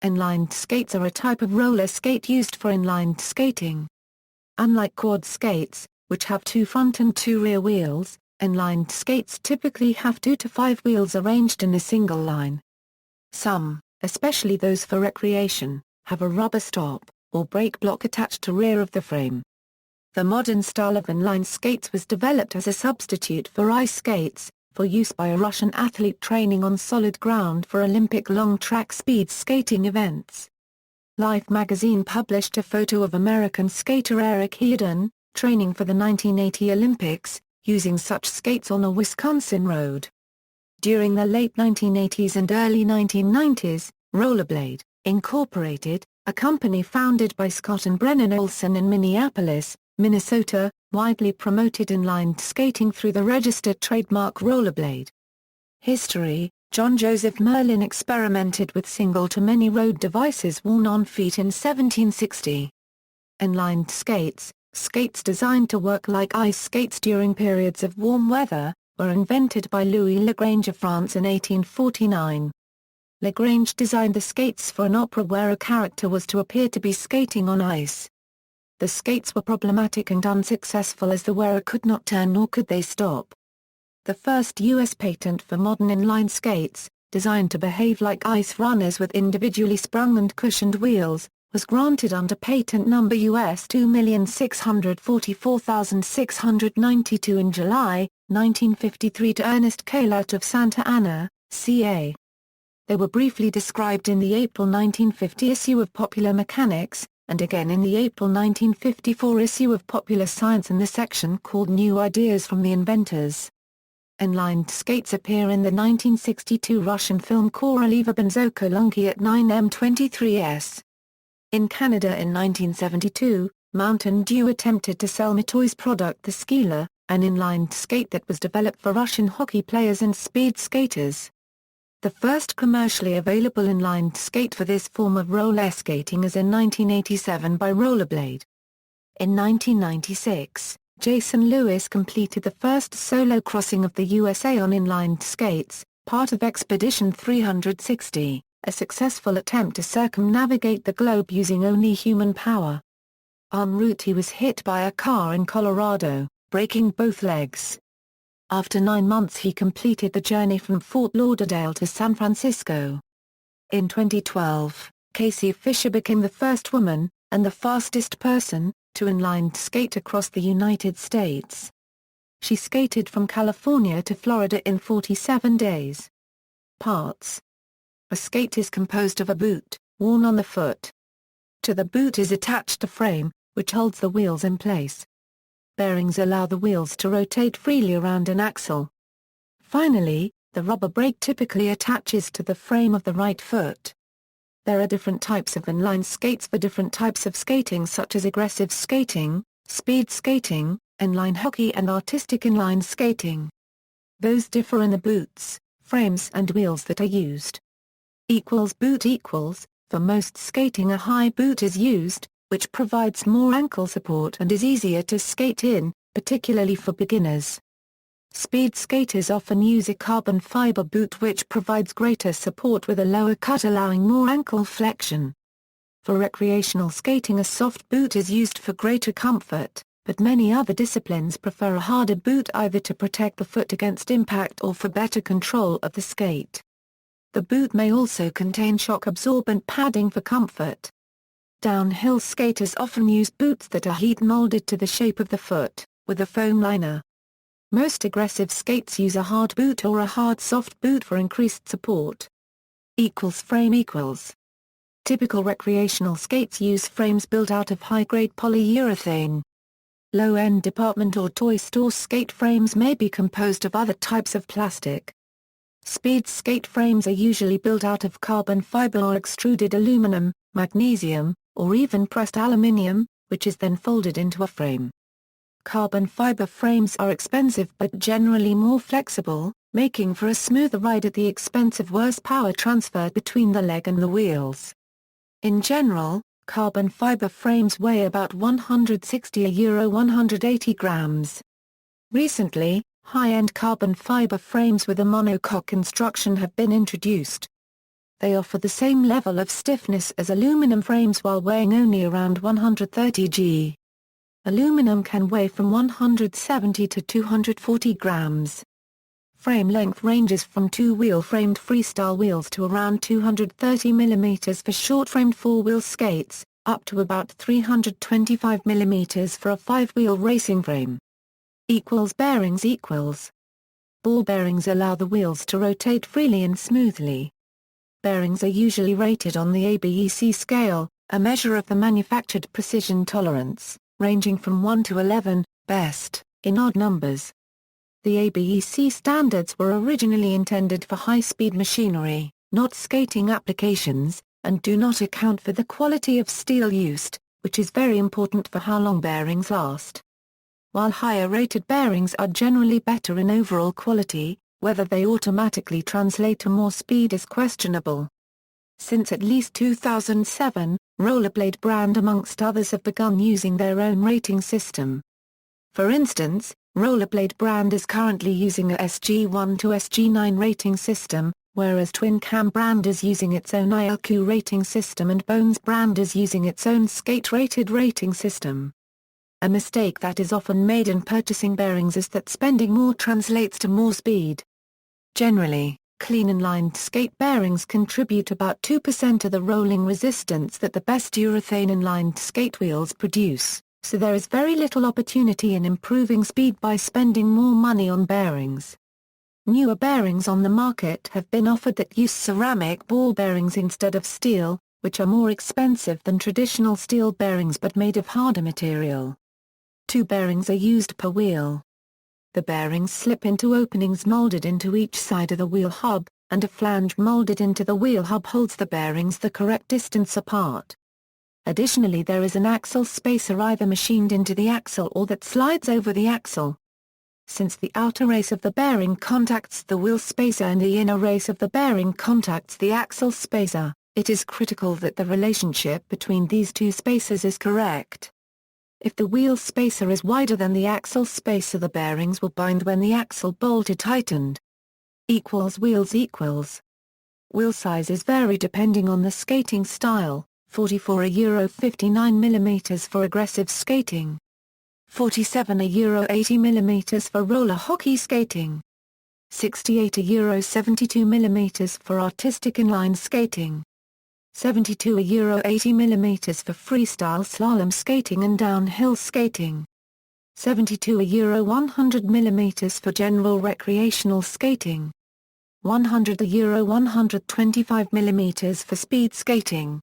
Inline skates are a type of roller skate used for inline skating. Unlike quad skates, which have 2 front and 2 rear wheels, inline skates typically have 2 to 5 wheels arranged in a single line. Some, especially those for recreation, have a rubber stop, or brake block attached to rear of the frame. The modern style of inline skates was developed as a substitute for ice skates, for use by a Russian athlete training on solid ground for Olympic long-track speed skating events. Life magazine published a photo of American skater Eric Heiden, training for the 1980 Olympics, using such skates on a Wisconsin road. During the late 1980s and early 1990s, Rollerblade, Incorporated, a company founded by Scott and Brennan Olson in Minneapolis, Minnesota, widely promoted inline skating through the registered trademark Rollerblade. History: John Joseph Merlin experimented with single-to-many road devices worn on feet in 1760. Inline skates, skates designed to work like ice skates during periods of warm weather, were invented by Louis Lagrange of France in 1849. Lagrange designed the skates for an opera where a character was to appear to be skating on ice. The skates were problematic and unsuccessful as the wearer could not turn nor could they stop. The first U.S. patent for modern inline skates, designed to behave like ice runners with individually sprung and cushioned wheels, was granted under patent number US 2,644,692 in July, 1953 to Ernest Caillout of Santa Ana, CA. They were briefly described in the April 1950 issue of Popular Mechanics, and again in the April 1954 issue of Popular Science in the section called New Ideas from the Inventors. Inline skates appear in the 1962 Russian film Koroleva Benzokolonki at 9M23s. In Canada in 1972, Mountain Dew attempted to sell Mitoy's product the Skeeler, an inline skate that was developed for Russian hockey players and speed skaters. The first commercially available inline skate for this form of roller skating is in 1987 by Rollerblade. In 1996, Jason Lewis completed the first solo crossing of the USA on inline skates, part of Expedition 360, a successful attempt to circumnavigate the globe using only human power. En route he was hit by a car in Colorado, breaking both legs. After 9 months he completed the journey from Fort Lauderdale to San Francisco. In 2012, Casey Fisher became the first woman, and the fastest person, to inline skate across the United States. She skated from California to Florida in 47 days. Parts: a skate is composed of a boot, worn on the foot. To the boot is attached a frame, which holds the wheels in place. Bearings allow the wheels to rotate freely around an axle. Finally, the rubber brake typically attaches to the frame of the right foot. There are different types of inline skates for different types of skating such as aggressive skating, speed skating, inline hockey and artistic inline skating. Those differ in the boots, frames and wheels that are used. Boot equals, for most skating a high boot is used, which provides more ankle support and is easier to skate in, particularly for beginners. Speed skaters often use a carbon fiber boot which provides greater support with a lower cut allowing more ankle flexion. For recreational skating a soft boot is used for greater comfort, but many other disciplines prefer a harder boot either to protect the foot against impact or for better control of the skate. The boot may also contain shock-absorbent padding for comfort. Downhill skaters often use boots that are heat-molded to the shape of the foot, with a foam liner. Most aggressive skates use a hard boot or a hard soft boot for increased support. Frame equals. Typical recreational skates use frames built out of high-grade polyurethane. Low-end department or toy store skate frames may be composed of other types of plastic. Speed skate frames are usually built out of carbon fiber or extruded aluminum, magnesium, or even pressed aluminium, which is then folded into a frame. Carbon fiber frames are expensive but generally more flexible, making for a smoother ride at the expense of worse power transfer between the leg and the wheels. In general, carbon fiber frames weigh about 160–180 grams. Recently, high-end carbon fiber frames with a monocoque construction have been introduced. They offer the same level of stiffness as aluminum frames while weighing only around 130 g. Aluminum can weigh from 170 to 240 grams. Frame length ranges from two-wheel framed freestyle wheels to around 230 mm for short-framed four-wheel skates, up to about 325 mm for a five-wheel racing frame. Bearings equals. Ball bearings allow the wheels to rotate freely and smoothly. Bearings are usually rated on the ABEC scale, a measure of the manufactured precision tolerance, ranging from 1 to 11, best, in odd numbers. The ABEC standards were originally intended for high-speed machinery, not skating applications, and do not account for the quality of steel used, which is very important for how long bearings last. While higher-rated bearings are generally better in overall quality, whether they automatically translate to more speed is questionable. Since at least 2007, Rollerblade brand amongst others have begun using their own rating system. For instance, Rollerblade brand is currently using a SG1 to SG9 rating system, whereas Twin Cam brand is using its own ILQ rating system and Bones brand is using its own skate-rated rating system. A mistake that is often made in purchasing bearings is that spending more translates to more speed. Generally, clean inline skate bearings contribute about 2% of the rolling resistance that the best urethane inline skate wheels produce, so there is very little opportunity in improving speed by spending more money on bearings. Newer bearings on the market have been offered that use ceramic ball bearings instead of steel, which are more expensive than traditional steel bearings but made of harder material. 2 bearings are used per wheel. The bearings slip into openings molded into each side of the wheel hub, and a flange molded into the wheel hub holds the bearings the correct distance apart. Additionally, there is an axle spacer either machined into the axle or that slides over the axle. Since the outer race of the bearing contacts the wheel spacer and the inner race of the bearing contacts the axle spacer, it is critical that the relationship between these two spacers is correct. If the wheel spacer is wider than the axle spacer, the bearings will bind when the axle bolt is tightened. Wheels equals. Wheel sizes vary depending on the skating style, 44 Euro 59 mm for aggressive skating. 47 Euro 80 mm for roller hockey skating. 68 Euro 72 mm for artistic inline skating. 72 Euro 80 mm for freestyle slalom skating and downhill skating. 72 Euro 100 mm for general recreational skating. 100 Euro 125 mm for speed skating.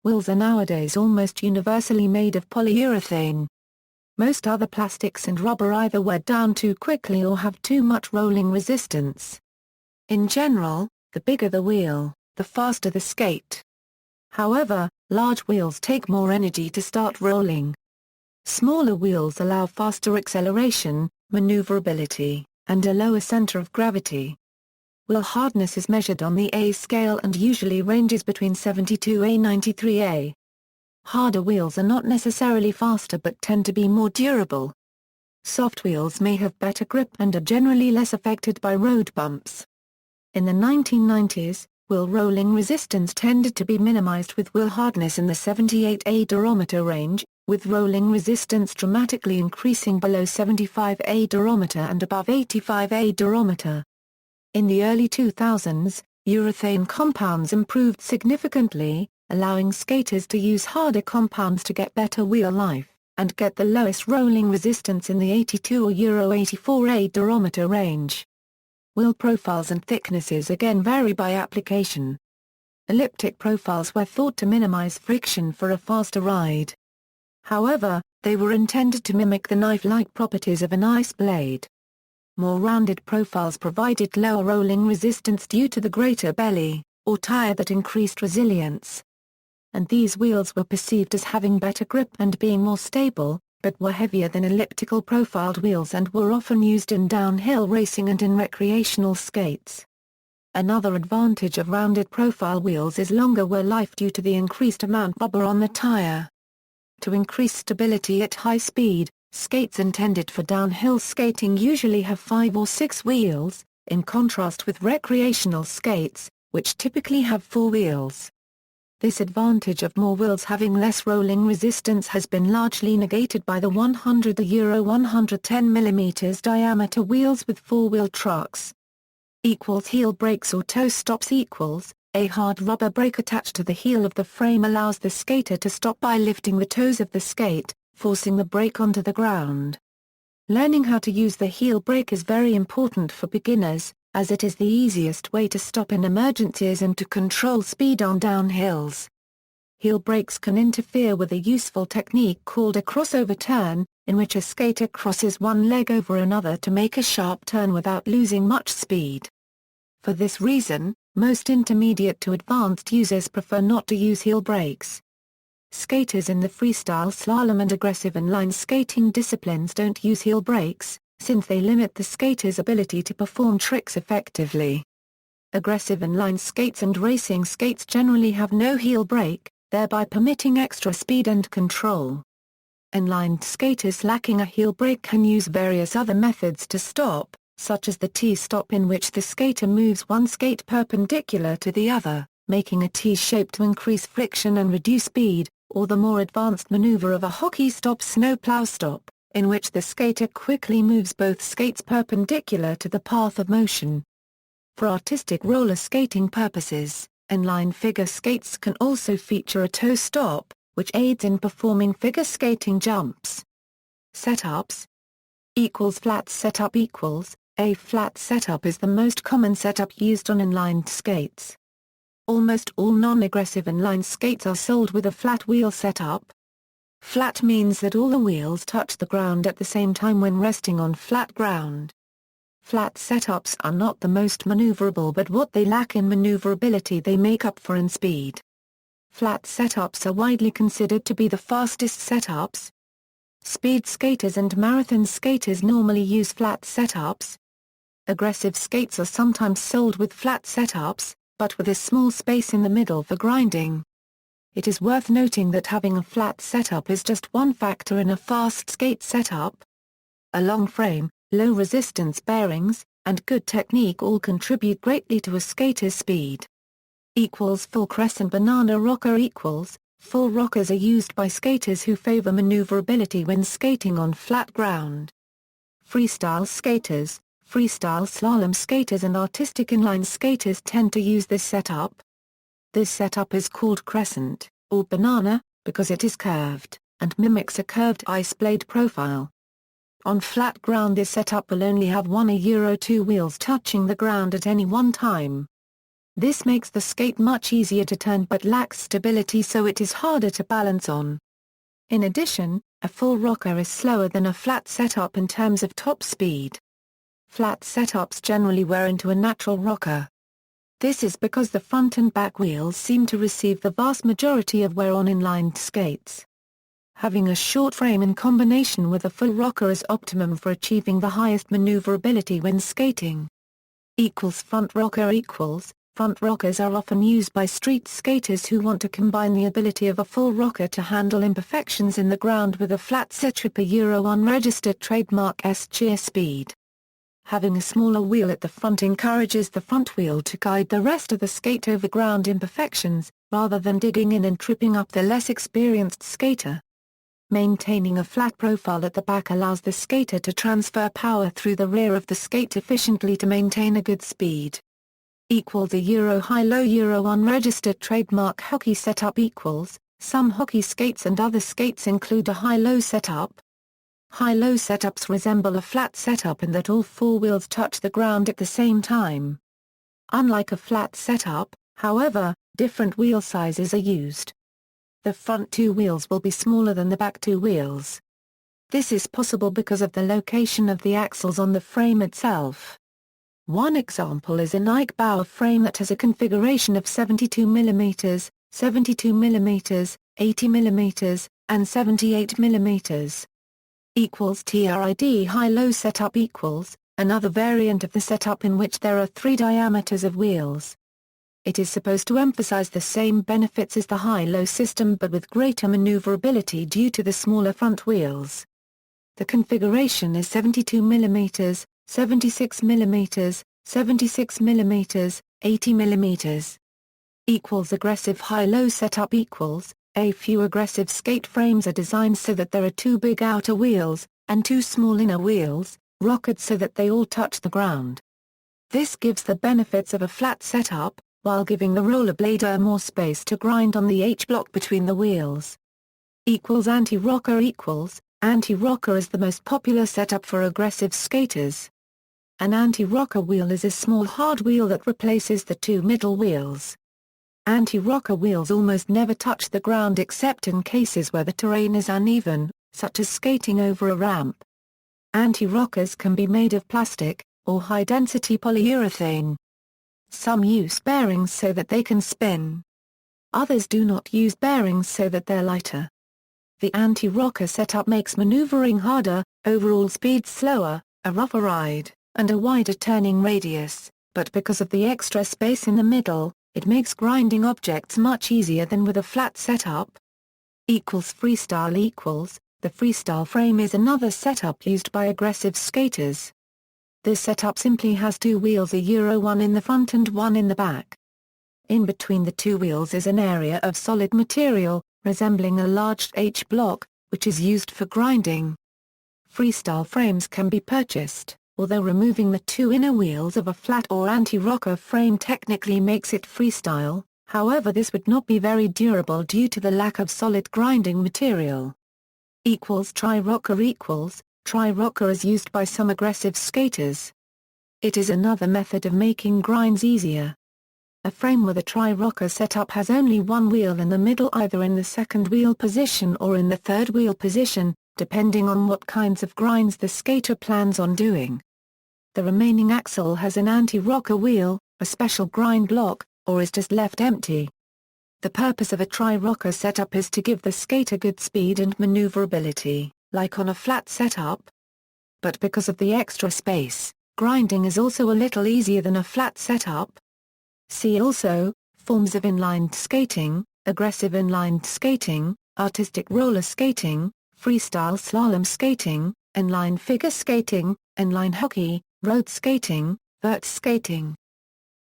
Wheels are nowadays almost universally made of polyurethane. Most other plastics and rubber either wear down too quickly or have too much rolling resistance. In general, the bigger the wheel, the faster the skate. However, large wheels take more energy to start rolling. Smaller wheels allow faster acceleration, maneuverability, and a lower center of gravity. Wheel hardness is measured on the A scale and usually ranges between 72A-93A. Harder wheels are not necessarily faster but tend to be more durable. Soft wheels may have better grip and are generally less affected by road bumps. In the 1990s, wheel rolling resistance tended to be minimized with wheel hardness in the 78A durometer range, with rolling resistance dramatically increasing below 75A durometer and above 85A durometer. In the early 2000s, urethane compounds improved significantly, allowing skaters to use harder compounds to get better wheel life, and get the lowest rolling resistance in the 82 or Euro 84A durometer range. Wheel profiles and thicknesses again vary by application. Elliptic profiles were thought to minimize friction for a faster ride. However, they were intended to mimic the knife-like properties of an ice blade. More rounded profiles provided lower rolling resistance due to the greater belly, or tire that increased resilience. And these wheels were perceived as having better grip and being more stable, but were heavier than elliptical profiled wheels and were often used in downhill racing and in recreational skates. Another advantage of rounded profile wheels is longer wear life due to the increased amount of rubber on the tire. To increase stability at high speed, skates intended for downhill skating usually have 5 or 6 wheels, in contrast with recreational skates, which typically have 4 wheels. This advantage of more wheels having less rolling resistance has been largely negated by the 110 mm diameter wheels with 4-wheel trucks. Heel brakes or toe stops equals, a hard rubber brake attached to the heel of the frame allows the skater to stop by lifting the toes of the skate, forcing the brake onto the ground. Learning how to use the heel brake is very important for beginners, as it is the easiest way to stop in emergencies and to control speed on downhills. Heel brakes can interfere with a useful technique called a crossover turn, in which a skater crosses one leg over another to make a sharp turn without losing much speed. For this reason, most intermediate to advanced users prefer not to use heel brakes. Skaters in the freestyle slalom and aggressive inline skating disciplines don't use heel brakes, since they limit the skater's ability to perform tricks effectively. Aggressive inline skates and racing skates generally have no heel brake, thereby permitting extra speed and control. Inline skaters lacking a heel brake can use various other methods to stop, such as the T-stop, in which the skater moves one skate perpendicular to the other, making a T-shape to increase friction and reduce speed, or the more advanced maneuver of a hockey stop snowplow stop, in which the skater quickly moves both skates perpendicular to the path of motion. For artistic roller skating purposes, inline figure skates can also feature a toe stop, which aids in performing figure skating jumps. Setups flat setup equals, a flat setup is the most common setup used on inline skates. Almost all non-aggressive inline skates are sold with a flat wheel setup. Flat means that all the wheels touch the ground at the same time when resting on flat ground. Flat setups are not the most maneuverable, but what they lack in maneuverability they make up for in speed. Flat setups are widely considered to be the fastest setups. Speed skaters and marathon skaters normally use flat setups. Aggressive skates are sometimes sold with flat setups, but with a small space in the middle for grinding. It is worth noting that having a flat setup is just one factor in a fast skate setup. A long frame, low resistance bearings, and good technique all contribute greatly to a skater's speed. Full crescent banana rocker equals, full rockers are used by skaters who favor maneuverability when skating on flat ground. Freestyle skaters, freestyle slalom skaters and artistic inline skaters tend to use this setup. This setup is called crescent, or banana, because it is curved, and mimics a curved ice blade profile. On flat ground this setup will only have 2 wheels touching the ground at any one time. This makes the skate much easier to turn but lacks stability, so it is harder to balance on. In addition, a full rocker is slower than a flat setup in terms of top speed. Flat setups generally wear into a natural rocker. This is because the front and back wheels seem to receive the vast majority of wear on inline skates. Having a short frame in combination with a full rocker is optimum for achieving the highest maneuverability when skating. Front rocker equals, front rockers are often used by street skaters who want to combine the ability of a full rocker to handle imperfections in the ground with a flat setup, unregistered trademark shear speed. Having a smaller wheel at the front encourages the front wheel to guide the rest of the skate over ground imperfections, rather than digging in and tripping up the less experienced skater. Maintaining a flat profile at the back allows the skater to transfer power through the rear of the skate efficiently to maintain a good speed. The high-low unregistered trademark hockey setup equals, some hockey skates and other skates include a high-low setup. High-low setups resemble a flat setup in that all 4 wheels touch the ground at the same time. Unlike a flat setup, however, different wheel sizes are used. The front 2 wheels will be smaller than the back 2 wheels. This is possible because of the location of the axles on the frame itself. One example is a Nike Bauer frame that has a configuration of 72 mm, 72 mm, 80 mm, and 78 mm. TRID high-low setup equals, another variant of the setup in which there are 3 diameters of wheels. It is supposed to emphasize the same benefits as the high-low system but with greater maneuverability due to the smaller front wheels. The configuration is 72 mm, 76 mm, 76 mm, 80 mm. Equals aggressive high-low setup equals, A. Few aggressive skate frames are designed so that there are two big outer wheels, and two small inner wheels, rocketed so that they all touch the ground. This gives the benefits of a flat setup, while giving the rollerblader more space to grind on the H-block between the wheels. Equals anti-rocker equals, anti-rocker is the most popular setup for aggressive skaters. An anti-rocker wheel is a small hard wheel that replaces the two middle wheels. Anti-rocker wheels almost never touch the ground except in cases where the terrain is uneven, such as skating over a ramp. Anti-rockers can be made of plastic, or high-density polyurethane. Some use bearings so that they can spin. Others do not use bearings so that they're lighter. The anti-rocker setup makes maneuvering harder, overall speed slower, a rougher ride, and a wider turning radius, but because of the extra space in the middle, it makes grinding objects much easier than with a flat setup. Freestyle equals, the freestyle frame is another setup used by aggressive skaters. This setup simply has two wheels, one in the front and one in the back. In between the two wheels is an area of solid material, resembling a large H-block, which is used for grinding. Freestyle frames can be purchased, although removing the two inner wheels of a flat or anti-rocker frame technically makes it freestyle, however this would not be very durable due to the lack of solid grinding material. Tri-rocker equals, tri-rocker is used by some aggressive skaters. It is another method of making grinds easier. A frame with a tri-rocker setup has only one wheel in the middle, either in the second wheel position or in the third wheel position, depending on what kinds of grinds the skater plans on doing. The remaining axle has an anti-rocker wheel, a special grind block, or is just left empty. The purpose of a tri-rocker setup is to give the skater good speed and maneuverability, like on a flat setup. But because of the extra space, grinding is also a little easier than a flat setup. See also, forms of inline skating, aggressive inline skating, artistic roller skating, freestyle slalom skating, inline figure skating, inline hockey, road skating, vert skating.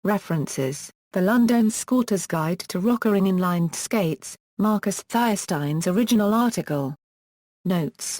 References: The London Scooters Guide to Rockering Inline Skates, Marcus Thierstein's original article. Notes